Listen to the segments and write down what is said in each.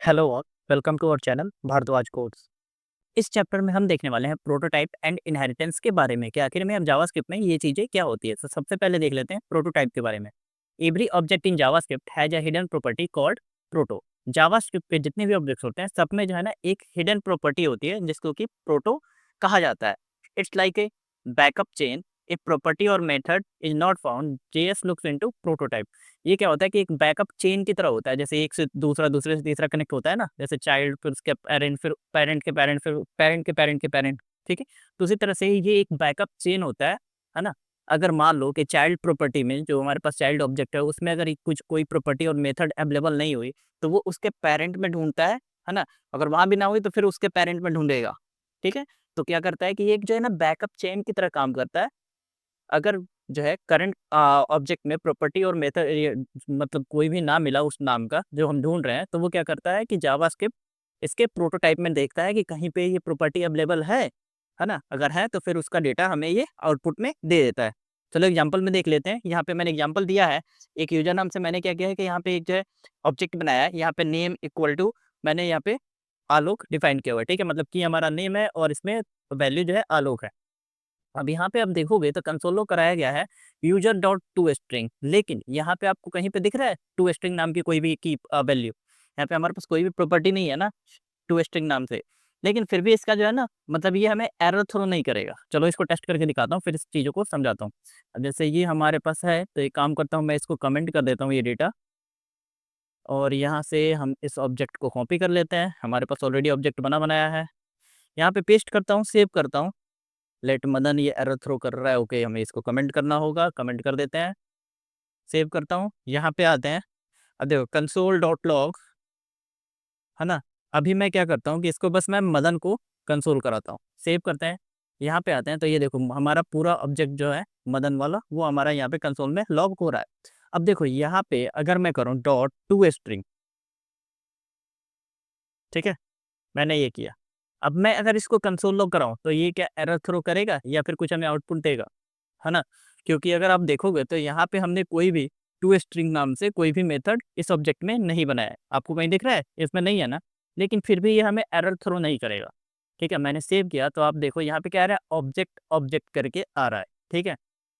Hello और welcome to our channel Bhardwaj codes. इस chapter में हम देखने वाले हैं प्रोटोटाइप एंड इनहेरिटेंस के बारे में कि आखिर में अब जावास्क्रिप्ट में ये चीज़ें क्या होती है। तो सबसे पहले देख लेते हैं प्रोटोटाइप के बारे में। Every object in JavaScript has a hidden property called proto. JavaScript पे जितने भी ऑब्जेक्ट्स होते हैं सब में जो है ना एक हिडन प्रॉपर्टी होती है जिसको कि प्रोटो कहा जाता है। It's like a backup chain. A property और method is not found JS looks into prototype. ये क्या होता है कि एक बैकअप चेन की तरह होता है, जैसे एक से दूसरा, दूसरे से तीसरा कनेक्ट होता है ना, जैसे चाइल्ड फिर उसके पेरेंट, फिर पेरेंट के पेरेंट, फिर पेरेंट के पेरेंट के पेरेंट। ठीक है, तो उसी तरह से ये एक बैकअप चेन होता है ना। अगर मान लो कि चाइल्ड प्रॉपर्टी में जो हमारे पास चाइल्ड ऑब्जेक्ट है उसमें अगर कुछ कोई प्रॉपर्टी और मेथड अवेलेबल नहीं हुई तो वो उसके पेरेंट में ढूंढता है ना। अगर वहां भी ना हुई तो फिर उसके पेरेंट में ढूंढेगा। ठीक है, तो क्या करता है कि ये एक जो है ना बैकअप चेन की तरह काम करता है। अगर जो है करंट ऑब्जेक्ट में प्रॉपर्टी और मेथड मतलब कोई भी ना मिला उस नाम का जो हम ढूंढ रहे हैं, तो वो क्या करता है कि जावास्क्रिप्ट इसके प्रोटोटाइप में देखता है कि कहीं पे ये प्रॉपर्टी अवेलेबल है ना। अगर है तो फिर उसका डेटा हमें ये आउटपुट में दे देता है। चलो एग्जांपल में देख लेते हैं। यहाँ पे मैंने एग्जांपल दिया है, एक यूजर नाम से मैंने क्या किया है कि यहाँ पे एक जो है ऑब्जेक्ट बनाया है। यहाँ पे नेम इक्वल टू मैंने यहाँ पे आलोक डिफाइन किया हुआ है। ठीक है, मतलब कि हमारा नेम है और इसमें वैल्यू जो है आलोक है। अब यहाँ पे आप देखोगे तो कंसोलो कराया गया है यूजर डॉट टू स्ट्रिंग, लेकिन यहाँ पे आपको कहीं पे दिख रहा है टू स्ट्रिंग नाम की कोई भी की वैल्यू। यहाँ पे हमारे पास कोई भी प्रॉपर्टी नहीं है ना टू स्ट्रिंग नाम से, लेकिन फिर भी इसका जो है ना मतलब ये हमें एरर थ्रो नहीं करेगा। चलो इसको टेस्ट करके दिखाता हूँ, फिर इस चीज़ों को समझाता हूँ। अब जैसे ये हमारे पास है तो एक काम करता हूँ, मैं इसको कमेंट कर देता हूँ ये डेटा, और यहाँ से हम इस ऑब्जेक्ट को कॉपी कर लेते हैं। हमारे पास ऑलरेडी ऑब्जेक्ट बना बनाया है। यहाँ पे पेस्ट करता हूँ, सेव करता हूँ। लेट मदन ये एरर थ्रो कर रहा है, ओके हमें इसको कमेंट करना होगा, कमेंट कर देते हैं, सेव करता हूँ। यहाँ पे आते हैं, अब देखो कंसोल डॉट लॉग है ना। अभी मैं क्या करता हूँ कि इसको बस मैं मदन को कंसोल कराता हूँ, सेव करते हैं। यहाँ पे आते हैं तो ये देखो हमारा पूरा ऑब्जेक्ट जो है मदन वाला वो हमारा यहाँ पे कंसोल में लॉग हो रहा है। अब देखो यहाँ पे अगर मैं करूँ डॉट टू स्ट्रिंग, ठीक है, मैंने ये किया। अब मैं अगर इसको कंसोल लॉग कराऊँ तो ये क्या एरर थ्रो करेगा या फिर कुछ हमें आउटपुट देगा, है ना। क्योंकि अगर आप देखोगे तो यहाँ पे हमने कोई भी टू स्ट्रिंग नाम से कोई भी मेथड इस ऑब्जेक्ट में नहीं बनाया है। आपको कहीं दिख रहा है इसमें नहीं है ना, लेकिन फिर भी ये हमें एरर थ्रो नहीं करेगा। ठीक है, मैंने सेव किया तो आप देखो यहाँ पे क्या आ रहा है, ऑब्जेक्ट ऑब्जेक्ट करके आ रहा है। ठीक है,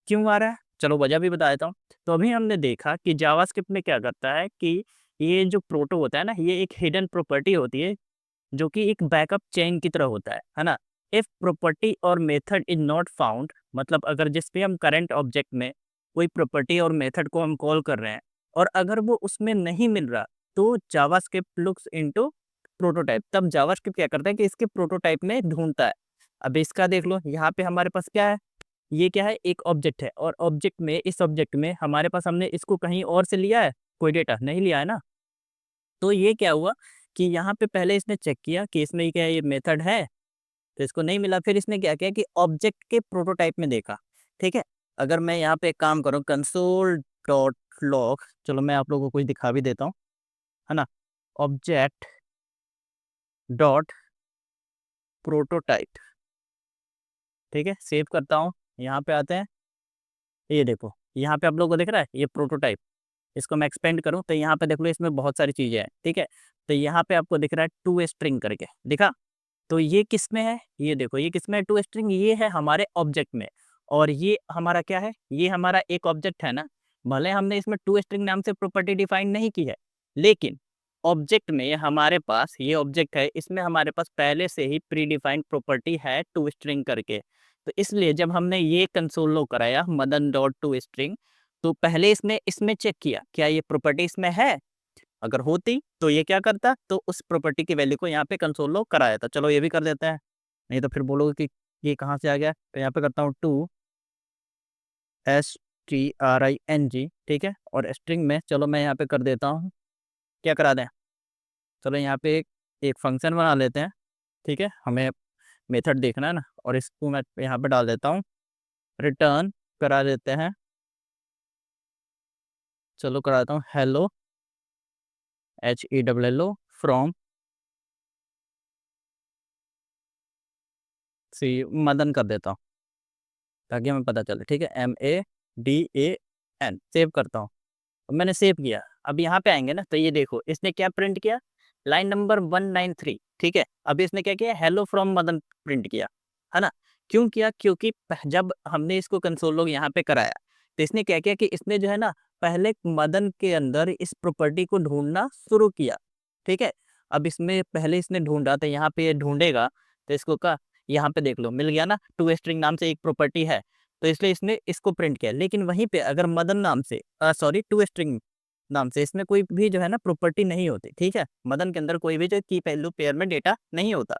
क्यों आ रहा है चलो वजह भी बता देता हूँ। तो अभी हमने देखा कि जावास्क्रिप्ट में क्या करता है कि ये जो प्रोटो होता है ना, ये एक हिडन प्रॉपर्टी होती है जो कि एक बैकअप चेन की तरह होता है ना। इफ प्रॉपर्टी और मेथड इज नॉट फाउंड, मतलब अगर जिस पे हम करंट ऑब्जेक्ट में कोई प्रॉपर्टी और मेथड को हम कॉल कर रहे हैं और अगर वो उसमें नहीं मिल रहा, तो जावास्क्रिप्ट लुक्स इनटू प्रोटोटाइप। तब जावास्क्रिप्ट क्या करता है कि इसके प्रोटोटाइप में ढूंढता है। अब इसका देख लो, यहाँ पे हमारे पास क्या है, ये क्या है, एक ऑब्जेक्ट है, और ऑब्जेक्ट में इस ऑब्जेक्ट में हमारे पास हमने इसको कहीं और से लिया है, कोई डेटा नहीं लिया है ना। तो ये क्या हुआ कि यहाँ पे पहले इसने चेक किया कि इसमें क्या ये मेथड है, तो इसको नहीं मिला। फिर इसने क्या किया कि ऑब्जेक्ट के प्रोटोटाइप में देखा। ठीक है, अगर मैं यहाँ पे एक काम करूँ कंसोल डॉट लॉग, चलो मैं आप लोगों को कुछ दिखा भी देता हूँ, है ना। ऑब्जेक्ट डॉट प्रोटोटाइप, ठीक है, सेव करता हूँ। यहाँ पे आते हैं, ये देखो यहाँ पे आप लोगों को दिख रहा है ये प्रोटोटाइप। इसको मैं एक्सपेंड करूँ तो यहाँ पे देख लो इसमें बहुत सारी चीज़ें हैं। ठीक है, तो यहाँ पे आपको दिख रहा है टू स्ट्रिंग करके दिखा। तो ये किस में है, ये देखो ये किस में है, टू स्ट्रिंग ये है हमारे ऑब्जेक्ट में। और ये हमारा क्या है, ये हमारा एक ऑब्जेक्ट है ना। भले हमने इसमें टू स्ट्रिंग नाम से प्रॉपर्टी डिफाइन नहीं की है, लेकिन ऑब्जेक्ट में हमारे पास ये ऑब्जेक्ट है, इसमें हमारे पास पहले से ही प्री डिफाइंड प्रॉपर्टी है टू स्ट्रिंग करके। तो इसलिए जब हमने ये कंसोल लो कराया मदन डॉट टू स्ट्रिंग, तो पहले इसने इसमें चेक किया क्या ये प्रॉपर्टी इसमें है। अगर होती तो ये क्या करता, तो उस प्रॉपर्टी की वैल्यू को यहाँ पे कंसोल लॉग कराया था। चलो ये भी कर देते हैं, नहीं तो फिर बोलोगे कि ये कहाँ से आ गया। तो यहाँ पे करता हूँ टू string, ठीक है, और स्ट्रिंग में चलो मैं यहाँ पे कर देता हूँ, क्या करा दें, चलो यहाँ पे एक फंक्शन बना लेते हैं। ठीक है, हमें मेथड देखना है ना, और इसको मैं यहाँ पे डाल देता हूँ, रिटर्न करा देते हैं। चलो करा देता हूँ हेलो HELLO फ्रॉम सी मदन कर देता हूँ ताकि हमें पता चले। ठीक है, MADAN, सेव करता हूँ। अब मैंने सेव किया, अब यहाँ पे आएंगे ना तो ये देखो इसने क्या प्रिंट किया, लाइन नंबर 193, ठीक है। अभी इसने क्या किया, हेलो फ्रॉम मदन प्रिंट किया, है ना। क्यों किया, क्योंकि जब हमने इसको कंसोल लॉग यहाँ पे कराया तो इसने क्या किया कि इसने जो है ना पहले मदन के अंदर इस प्रॉपर्टी को ढूंढना शुरू किया, ठीक है। अब इसमें पहले इसने ढूंढा तो यहाँ पे ये ढूंढेगा तो इसको का यहाँ पे देख लो मिल गया ना, टू स्ट्रिंग नाम से एक प्रॉपर्टी है, तो इसलिए इसने इसको प्रिंट किया। लेकिन वहीं पे अगर मदन नाम से सॉरी टू स्ट्रिंग नाम से इसमें कोई भी जो है ना प्रॉपर्टी नहीं होती, ठीक है। मदन के अंदर कोई भी जो की वैल्यू पेयर में डेटा नहीं होता।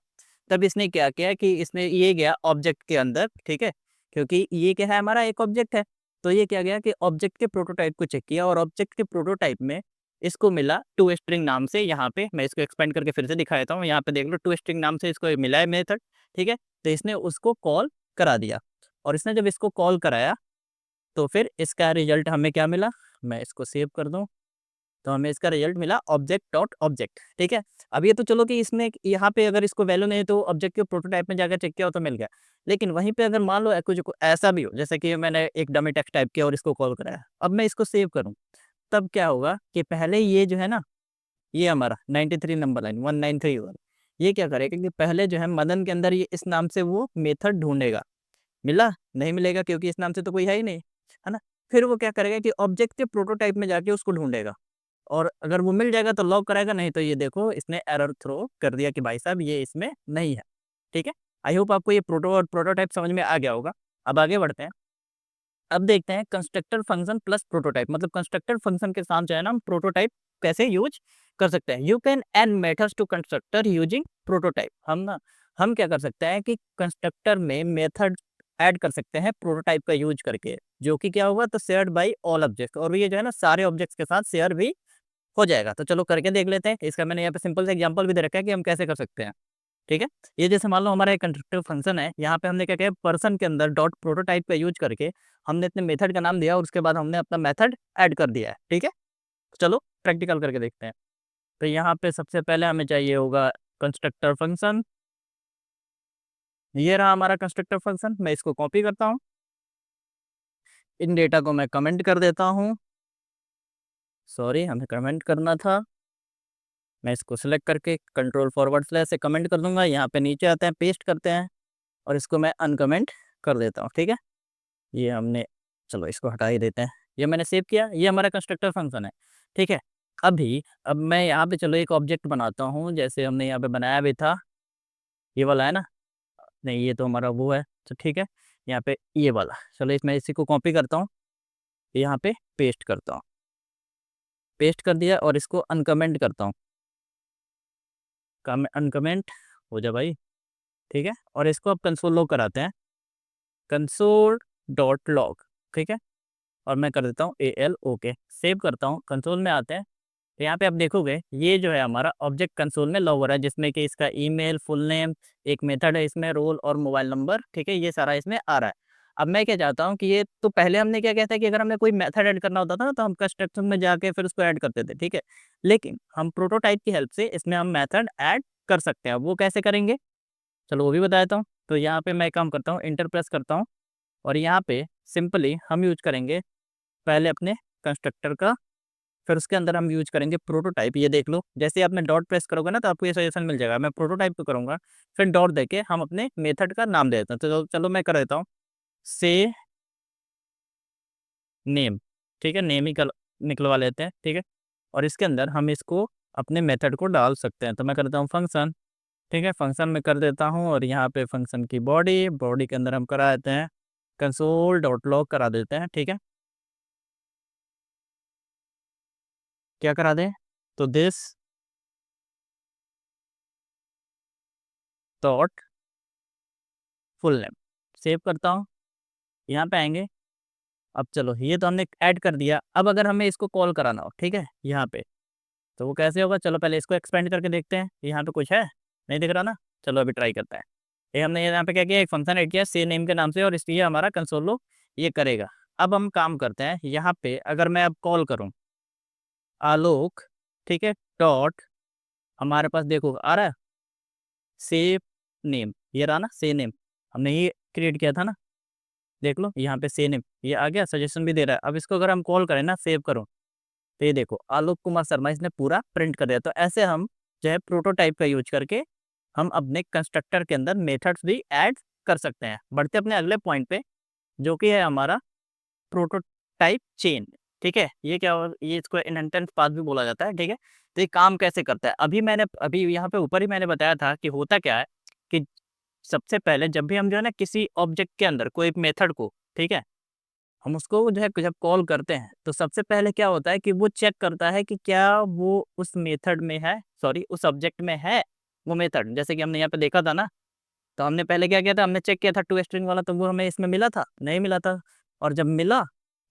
तब इसने क्या किया कि इसने ये गया ऑब्जेक्ट के अंदर, ठीक है, क्योंकि ये क्या है हमारा एक ऑब्जेक्ट है। तो ये क्या गया कि ऑब्जेक्ट के प्रोटोटाइप को चेक किया और ऑब्जेक्ट के प्रोटोटाइप में इसको मिला टू स्ट्रिंग नाम से। यहाँ पे मैं इसको एक्सपेंड करके फिर से दिखा देता हूँ। यहाँ पे देख लो टू स्ट्रिंग नाम से इसको मिला है मेथड, ठीक है। तो इसने उसको कॉल करा दिया और इसने जब इसको कॉल कराया तो फिर इसका रिजल्ट हमें क्या मिला, मैं इसको सेव कर दूं तो हमें इसका रिजल्ट मिला ऑब्जेक्ट डॉट ऑब्जेक्ट, ठीक है। अब ये तो चलो कि इसने यहाँ पे अगर इसको वैल्यू नहीं तो ऑब्जेक्ट के प्रोटोटाइप में जाकर चेक किया हो तो मिल गया। लेकिन वहीं पे अगर मान लो कुछ ऐसा भी हो जैसे कि मैंने एक डमी टेक्स्ट टाइप किया और इसको कॉल कराया, अब मैं इसको सेव करूँ तब क्या होगा कि पहले ये जो है ना ये हमारा 93 नंबर लाइन 1931 ये क्या करेगा कि पहले जो है मदन के अंदर ये इस नाम से वो मेथड ढूंढेगा, मिला नहीं मिलेगा क्योंकि इस नाम से तो कोई है ही नहीं, है ना। फिर वो क्या करेगा कि ऑब्जेक्ट के प्रोटोटाइप में जाके उसको ढूंढेगा और अगर वो मिल जाएगा तो लॉक कराएगा, नहीं तो ये देखो इसने एरर थ्रो कर दिया कि भाई साहब ये इसमें नहीं है, ठीक है। आई होप आपको ये प्रोटोटाइप समझ में आ गया होगा। अब आगे बढ़ते हैं। अब देखते हैं कंस्ट्रक्टर फंक्शन प्लस प्रोटोटाइप, मतलब कंस्ट्रक्टर फंक्शन के साथ जो है ना हम प्रोटोटाइप कैसे यूज कर सकते हैं। You can add methods to constructor using prototype. हम क्या कर सकते हैं कि कंस्ट्रक्टर में मेथड ऐड कर सकते हैं प्रोटोटाइप का यूज करके, जो कि क्या होगा तो शेयर्ड बाई ऑल ऑब्जेक्ट, और ये जो है ना सारे ऑब्जेक्ट्स के साथ शेयर भी हो जाएगा। तो चलो करके देख लेते हैं। इसका मैंने यहाँ पे सिंपल से एग्जांपल भी दे रखा है कि हम कैसे कर सकते हैं, ठीक है। ये जैसे मान लो हमारा एक कंस्ट्रक्टिव फंक्शन है, यहाँ पे हमने क्या किया पर्सन के अंदर डॉट प्रोटोटाइप का यूज करके हमने अपने मेथड का नाम दिया और उसके बाद हमने अपना मेथड ऐड कर दिया है, ठीक है। चलो प्रैक्टिकल करके देखते हैं। तो यहाँ पे सबसे पहले हमें चाहिए होगा कंस्ट्रक्टर फंक्शन। ये रहा हमारा कंस्ट्रक्टर फंक्शन। मैं इसको कॉपी करता हूँ, इन डेटा को मैं कमेंट कर देता हूँ, सॉरी हमें कमेंट करना था। मैं इसको सिलेक्ट करके कंट्रोल फॉरवर्ड स्लैश से कमेंट कर दूंगा। यहाँ पे नीचे आते हैं, पेस्ट करते हैं और इसको मैं अनकमेंट कर देता हूँ, ठीक है। ये हमने, चलो इसको हटा ही देते हैं। ये मैंने सेव किया, ये हमारा कंस्ट्रक्टर फंक्शन है, ठीक है। अब मैं यहाँ पे चलो एक ऑब्जेक्ट बनाता हूँ, जैसे हमने यहाँ पे बनाया भी था, ये वाला है ना, नहीं ये तो हमारा वो है, तो ठीक है। यहाँ पे ये वाला, चलो इसमें इसी को कॉपी करता हूँ, यहाँ पे पेस्ट करता हूँ, पेस्ट कर दिया और इसको अनकमेंट करता हूँ, अनकमेंट हो जा भाई, ठीक है। और इसको अब कंसोल लॉग कराते हैं, कंसोल डॉट लॉग, ठीक है। और मैं कर देता हूँ AL ओके, सेव करता हूँ, कंसोल में आते हैं। तो यहाँ पे आप देखोगे ये जो है हमारा ऑब्जेक्ट कंसोल में लॉग हो रहा है, जिसमें कि इसका ईमेल, फुल नेम, एक मेथड है इसमें, रोल और मोबाइल नंबर, ठीक है। ये सारा इसमें आ रहा है। अब मैं क्या चाहता हूँ कि ये तो पहले हमने क्या कहता है कि अगर हमें कोई मेथड ऐड करना होता था ना तो हम कंस्ट्रक्शन में जाके फिर उसको ऐड करते थे, ठीक है। लेकिन हम प्रोटोटाइप की हेल्प से इसमें हम मेथड ऐड कर सकते हैं। वो कैसे करेंगे चलो वो भी बता देता हूँ। तो यहाँ पे मैं काम करता हूँ, इंटर प्रेस करता हूँ और यहाँ पे सिंपली हम यूज करेंगे पहले अपने कंस्ट्रक्टर का, फिर उसके अंदर हम यूज करेंगे प्रोटोटाइप। ये देख लो जैसे आपने डॉट प्रेस करोगे ना तो आपको ये सजेशन मिल जाएगा। मैं प्रोटोटाइप को करूँगा, फिर डॉट देके हम अपने मेथड का नाम दे देते हैं। तो चलो मैं कर देता हूँ से नेम, ठीक है, नेम ही निकलवा लेते हैं, ठीक है। और इसके अंदर हम इसको अपने मेथड को डाल सकते हैं। तो मैं करता हूँ फंक्शन, ठीक है, फंक्शन में कर देता हूँ और यहाँ पे फंक्शन की बॉडी, बॉडी के अंदर हम करा देते हैं कंसोल डॉट लॉग करा देते हैं, ठीक है। क्या करा दें तो this dot full name, save करता हूँ, यहाँ पे आएंगे। अब चलो ये तो हमने ऐड कर दिया। अब अगर हमें इसको कॉल कराना हो, ठीक है, यहाँ पे तो वो कैसे होगा, चलो पहले इसको एक्सपेंड करके देखते हैं। यहाँ पे कुछ है नहीं दिख रहा ना, चलो अभी ट्राई करते हैं। ये हमने यहाँ पे क्या किया, एक फंक्शन ऐड किया से नेम के नाम से और इसलिए हमारा कंसोल ये करेगा। अब हम काम करते हैं, यहाँ पे अगर मैं अब कॉल करूँ आलोक, ठीक है, डॉट, हमारे पास देखो आ रहा है सेव नेम, ये रहा ना से नेम, हमने ये क्रिएट किया था ना, देख लो यहाँ पे से नेम ये आ गया, सजेशन भी दे रहा है। अब इसको अगर हम कॉल करें ना, सेव करो, तो ये देखो आलोक कुमार शर्मा इसने पूरा प्रिंट कर दिया। तो ऐसे हम जो है प्रोटोटाइप का यूज करके हम अपने कंस्ट्रक्टर के अंदर मेथड्स भी ऐड कर सकते हैं। बढ़ते अपने अगले पॉइंट पे, जो कि है हमारा प्रोटोटाइप चेन। ठीक है, ये क्या ये इसको इनहेरिटेंस पाथ भी बोला जाता है। ठीक है, तो ये काम कैसे करता है? अभी यहाँ पे ऊपर ही मैंने बताया था कि होता क्या है कि सबसे पहले जब भी हम जो है ना किसी ऑब्जेक्ट के अंदर कोई मेथड को, ठीक है, हम उसको जो है जब कॉल करते हैं तो सबसे पहले क्या होता है कि वो चेक करता है कि क्या वो उस मेथड में है, सॉरी उस ऑब्जेक्ट में है वो मेथड। जैसे कि हमने यहाँ पे देखा था ना, तो हमने पहले क्या किया था, हमने चेक किया था टू स्ट्रिंग वाला, तो वो हमें इसमें मिला था? नहीं मिला था। और जब मिला,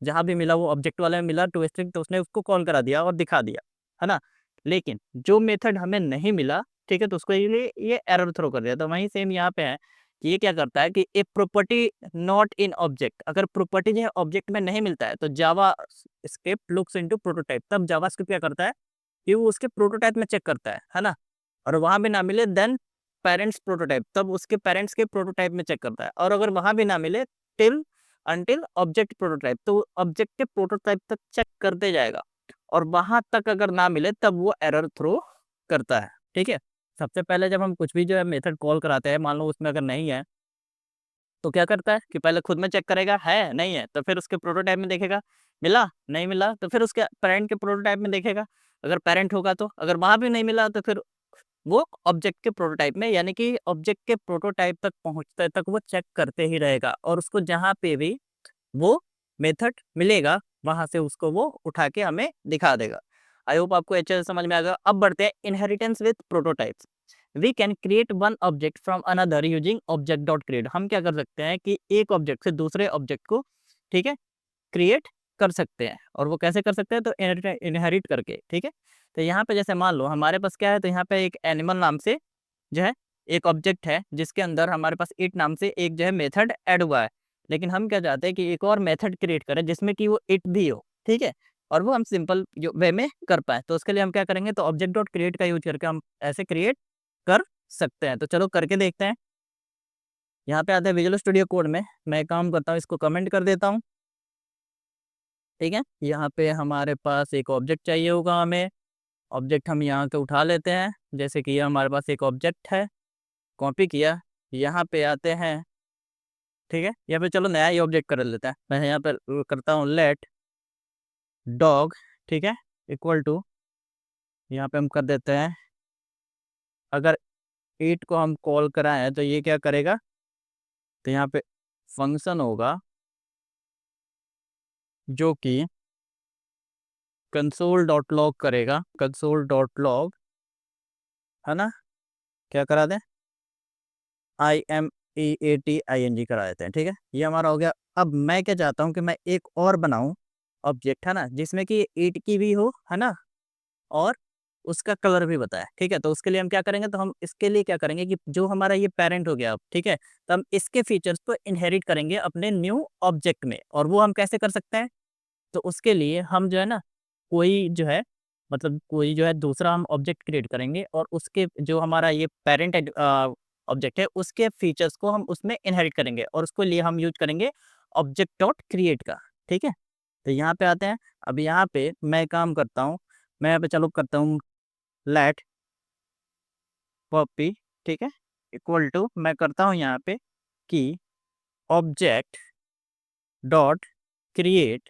जहाँ भी मिला वो ऑब्जेक्ट वाले में मिला टू स्ट्रिंग, तो उसने उसको कॉल करा दिया और दिखा दिया, है ना। लेकिन जो मेथड हमें नहीं मिला, ठीक है, तो उसको ये एरर थ्रो कर दिया। तो वहीं सेम यहाँ पे है कि ये क्या करता है कि a property not in object, अगर प्रॉपर्टी जो है ऑब्जेक्ट में नहीं मिलता है तो जावा स्क्रिप्ट लुक्स इनटू प्रोटोटाइप। तब जावा स्क्रिप्ट क्या करता है कि वो उसके प्रोटोटाइप में चेक करता है ना। और वहां भी ना मिले देन पेरेंट्स प्रोटोटाइप, तब उसके पेरेंट्स के प्रोटोटाइप में चेक करता है। और अगर वहां भी ना मिले टिल अंटिल ऑब्जेक्ट प्रोटोटाइप, तो ऑब्जेक्ट के प्रोटोटाइप तक चेक करते जाएगा। और वहां तक अगर ना मिले तब वो एरर थ्रो करता है। ठीक है, सबसे पहले जब हम कुछ भी जो है मेथड कॉल कराते हैं, मान लो उसमें अगर नहीं है, तो क्या करता है कि पहले खुद में चेक करेगा है नहीं है, तो फिर उसके प्रोटोटाइप में देखेगा मिला नहीं मिला, तो फिर उसके पेरेंट के प्रोटोटाइप में देखेगा अगर पेरेंट होगा तो, अगर वहां भी नहीं मिला तो फिर वो ऑब्जेक्ट के प्रोटोटाइप में, यानी कि ऑब्जेक्ट के प्रोटोटाइप तक पहुंचते तक वो चेक करते ही रहेगा। और उसको जहां पे भी वो मेथड मिलेगा वहां से उसको वो उठा के हमें दिखा देगा। आई होप आपको अच्छे से समझ में आ गया। अब बढ़ते हैं inheritance with prototypes. We can create one object from another using object dot create. हम क्या कर सकते हैं कि एक ऑब्जेक्ट से दूसरे ऑब्जेक्ट को, ठीक है, क्रिएट कर सकते हैं। और वो कैसे कर सकते हैं? तो इनहेरिट करके। ठीक है, तो यहाँ पे जैसे मान लो हमारे पास क्या है, तो यहाँ पे एक एनिमल नाम से जो है एक ऑब्जेक्ट है जिसके अंदर हमारे पास इट नाम से एक जो है मेथड ऐड हुआ है। लेकिन हम क्या चाहते हैं कि एक और मेथड क्रिएट करें जिसमें कि वो इट भी हो। ठीक है, और वो हम सिंपल वे में कर पाए, तो उसके लिए हम क्या करेंगे, तो ऑब्जेक्ट डॉट क्रिएट का यूज करके हम ऐसे क्रिएट कर सकते हैं। तो चलो करके देखते हैं। यहाँ पे आते हैं विजुअल स्टूडियो कोड में। मैं एक काम करता हूँ, इसको कमेंट कर देता हूँ। ठीक है, यहाँ पे हमारे पास एक ऑब्जेक्ट चाहिए होगा हमें। ऑब्जेक्ट हम यहाँ से उठा लेते हैं, जैसे कि ये हमारे पास एक ऑब्जेक्ट है, कॉपी किया, यहाँ पे आते हैं। ठीक है, यहाँ पे चलो नया ही ऑब्जेक्ट कर लेते हैं। मैं यहाँ पे करता हूँ लेट डॉग, ठीक है, इक्वल टू, यहाँ पे हम कर देते हैं, अगर ईट को हम कॉल कराएं तो ये क्या करेगा, तो यहाँ पे फंक्शन होगा जो कि कंसोल डॉट लॉग करेगा, कंसोल डॉट लॉग, है ना, क्या करा दें, IMEATING करा देते हैं। ठीक है, ये हमारा हो गया। अब मैं क्या चाहता हूँ कि मैं एक और बनाऊं ऑब्जेक्ट, है ना, जिसमें कि ईट की भी हो, है ना, और उसका कलर भी बताए। ठीक है, तो उसके लिए हम क्या करेंगे, तो हम इसके लिए क्या करेंगे कि जो हमारा ये पेरेंट हो गया अब, ठीक है, तो हम इसके फीचर्स को इनहेरिट करेंगे अपने न्यू ऑब्जेक्ट में। और वो हम कैसे कर सकते हैं, तो उसके लिए हम जो है ना कोई जो है, मतलब कोई जो है दूसरा हम ऑब्जेक्ट क्रिएट करेंगे और उसके जो हमारा ये पेरेंट ऑब्जेक्ट है उसके फीचर्स को हम उसमें इनहेरिट करेंगे, और उसको लिए हम यूज करेंगे ऑब्जेक्ट डॉट क्रिएट का। ठीक है, तो यहाँ पे आते हैं। अब यहाँ पे मैं काम करता हूँ, मैं यहाँ पे चलो करता हूँ लेट पॉपी, ठीक है, इक्वल टू, मैं करता हूँ यहाँ पे कि ऑब्जेक्ट डॉट क्रिएट,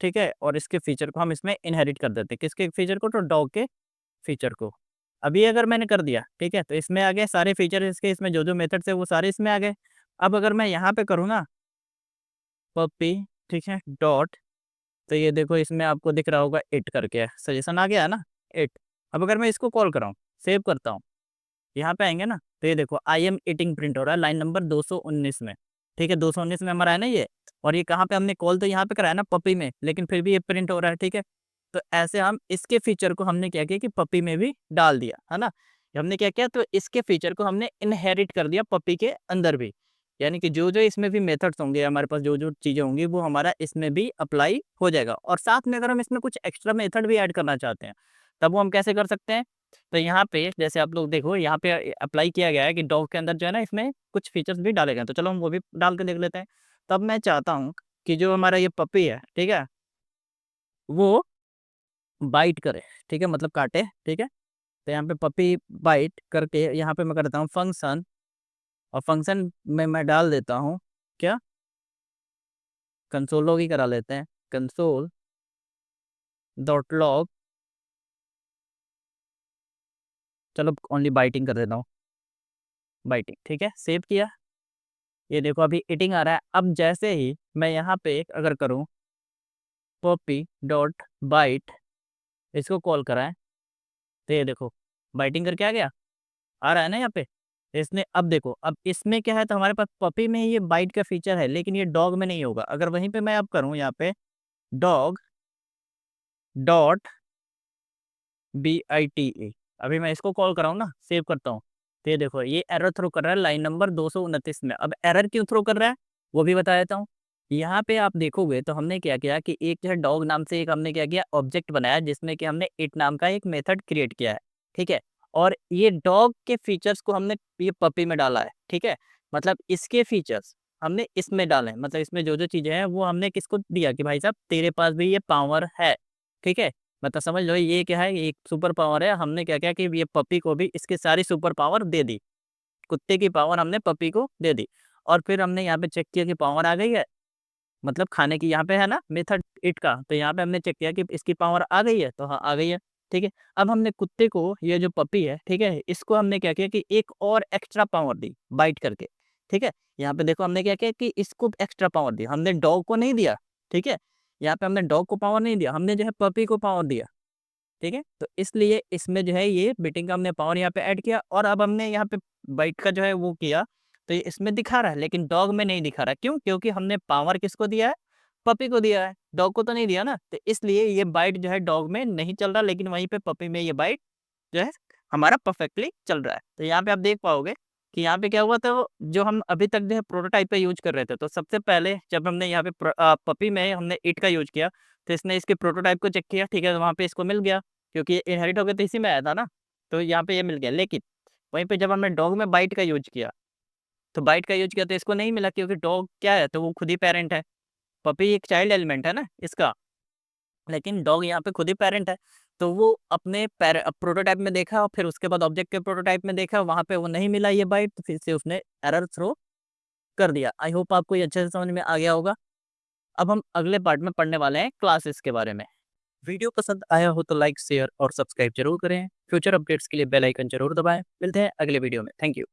ठीक है, और इसके फीचर को हम इसमें इनहेरिट कर देते हैं। किसके फीचर को? तो डॉग के फीचर को। अभी अगर मैंने कर दिया, ठीक है, तो इसमें आ गए सारे फीचर इसके, इसमें जो जो मेथड्स है वो सारे इसमें आ गए। अब अगर मैं यहाँ पे करूँ ना पपी, ठीक है, डॉट, तो ये देखो इसमें आपको दिख रहा होगा इट करके सजेशन आ गया है ना, इट। अब अगर मैं इसको कॉल कराऊँ, सेव करता हूँ, यहाँ पे आएंगे ना, तो ये देखो आई एम ईटिंग प्रिंट हो रहा है लाइन नंबर 219 में। ठीक है, 219 में हमारा है ना ये। और ये कहाँ पे हमने कॉल तो यहाँ पे कराया ना पपी में, लेकिन फिर भी ये प्रिंट हो रहा है। ठीक है, तो ऐसे हम इसके फीचर को हमने क्या किया कि पपी में भी डाल दिया, है ना। हमने क्या किया, तो इसके फीचर को हमने इनहेरिट कर दिया पपी के अंदर भी। यानी कि जो जो इसमें भी मेथड्स होंगे हमारे पास, जो जो चीज़ें होंगी वो हमारा इसमें भी अप्लाई हो जाएगा। और साथ में अगर हम इसमें कुछ एक्स्ट्रा मेथड भी ऐड करना चाहते हैं, तब वो हम कैसे कर सकते हैं, तो यहाँ पे जैसे आप लोग देखो यहाँ पे अप्लाई किया गया है कि डॉग के अंदर जो है ना इसमें कुछ फीचर्स भी डाले गए हैं। तो चलो हम वो भी डाल के देख लेते हैं। तब मैं चाहता हूँ कि जो हमारा ये पपी है, ठीक है, वो बाइट करे, ठीक है, मतलब काटे। ठीक है, तो यहाँ पे पपी बाइट करके यहाँ पे मैं करता हूँ फंक्शन, और फंक्शन में मैं डाल देता हूँ क्या, कंसोल लॉग ही करा लेते हैं, कंसोल डॉट लॉग, चलो ओनली बाइटिंग कर देता हूँ, बाइटिंग, ठीक है, सेव किया। ये देखो अभी ईटिंग आ रहा है। अब जैसे ही मैं यहाँ पे अगर करूँ पॉपी डॉट बाइट, इसको कॉल कराएं, तो ये देखो बाइटिंग करके आ रहा है ना यहाँ पे। इसने अब देखो, अब इसमें क्या है, तो हमारे पास पपी में ये बाइट का फीचर है, लेकिन ये डॉग में नहीं होगा। अगर वहीं पे मैं अब करूँ यहाँ पे डॉग डॉट BITE, अभी मैं इसको कॉल कराऊँ ना, सेव करता हूँ, तो ये देखो ये एरर थ्रो कर रहा है लाइन नंबर 229 में। अब एरर क्यों थ्रो कर रहा है वो भी बता देता हूँ। यहाँ पे आप देखोगे तो हमने क्या किया कि एक जो है डॉग नाम से एक हमने क्या किया, ऑब्जेक्ट बनाया, जिसमें कि हमने इट नाम का एक मेथड क्रिएट किया है, ठीक है। और ये डॉग के फीचर्स को हमने ये पपी में डाला है, ठीक है। मतलब इसके फीचर्स हमने इसमें डाले हैं, मतलब इसमें जो जो चीज़ें हैं वो हमने किसको दिया कि भाई साहब तेरे पास भी ये पावर है, ठीक है। मतलब समझ लो ये क्या है, एक सुपर पावर है। हमने क्या किया कि ये पपी को भी इसकी सारी सुपर पावर दे दी, कुत्ते की पावर हमने पपी को दे दी। और फिर हमने यहाँ पे चेक किया कि पावर आ गई है, मतलब खाने की यहाँ पे है ना मेथड इट का, तो यहाँ पे हमने चेक किया कि इसकी पावर आ गई है, तो हाँ आ गई है, ठीक है। अब हमने कुत्ते को, ये जो पपी है, ठीक है, इसको हमने क्या किया कि एक और एक्स्ट्रा पावर दी बाइट करके, ठीक है। यहाँ पे देखो हमने क्या किया कि इसको एक्स्ट्रा पावर दिया, हमने डॉग को नहीं दिया, ठीक है। यहाँ पे हमने डॉग को पावर नहीं दिया, हमने जो है पपी को पावर दिया, ठीक है। तो इसलिए इसमें जो है ये बिटिंग का हमने पावर यहाँ पे ऐड किया, और अब हमने यहाँ पे बाइट का जो है वो किया, तो ये इसमें दिखा रहा है, लेकिन डॉग में नहीं दिखा रहा। क्यों? क्योंकि हमने पावर किसको दिया है, पपी को दिया है, डॉग को तो नहीं दिया ना। तो इसलिए ये बाइट जो है डॉग में नहीं चल रहा, लेकिन वहीं पे पपी में ये बाइट जो है हमारा परफेक्टली चल रहा है। तो यहाँ पे आप देख पाओगे कि यहाँ पे क्या हुआ था, जो हम अभी तक जो है प्रोटोटाइप का यूज कर रहे थे, तो सबसे पहले जब हमने यहाँ पे पपी में हमने इट का यूज किया, तो इसने इसके प्रोटोटाइप को चेक किया, ठीक है, तो वहाँ पे इसको मिल गया, क्योंकि ये इनहेरिट हो गया तो इसी में आया था ना, तो यहाँ पे ये मिल गया। लेकिन वहीं पे जब हमने डॉग में बाइट का यूज किया, तो बाइट का यूज किया तो इसको नहीं मिला, क्योंकि डॉग क्या है, तो वो खुद ही पेरेंट है, पपी एक चाइल्ड एलिमेंट है ना इसका, लेकिन डॉग यहाँ पे खुद ही पेरेंट है। तो वो अपने प्रोटोटाइप में देखा, और फिर उसके बाद ऑब्जेक्ट के प्रोटोटाइप में देखा, वहाँ पे वो नहीं मिला ये बाइट, तो फिर से उसने एरर थ्रो कर दिया। आई होप आपको ये अच्छे से समझ में आ गया होगा। अब हम अगले पार्ट में पढ़ने वाले हैं क्लासेस के बारे में। वीडियो पसंद आया हो तो लाइक शेयर और सब्सक्राइब जरूर करें। फ्यूचर अपडेट्स के लिए बेल आइकन जरूर दबाएं। मिलते हैं अगले वीडियो में। Thank you.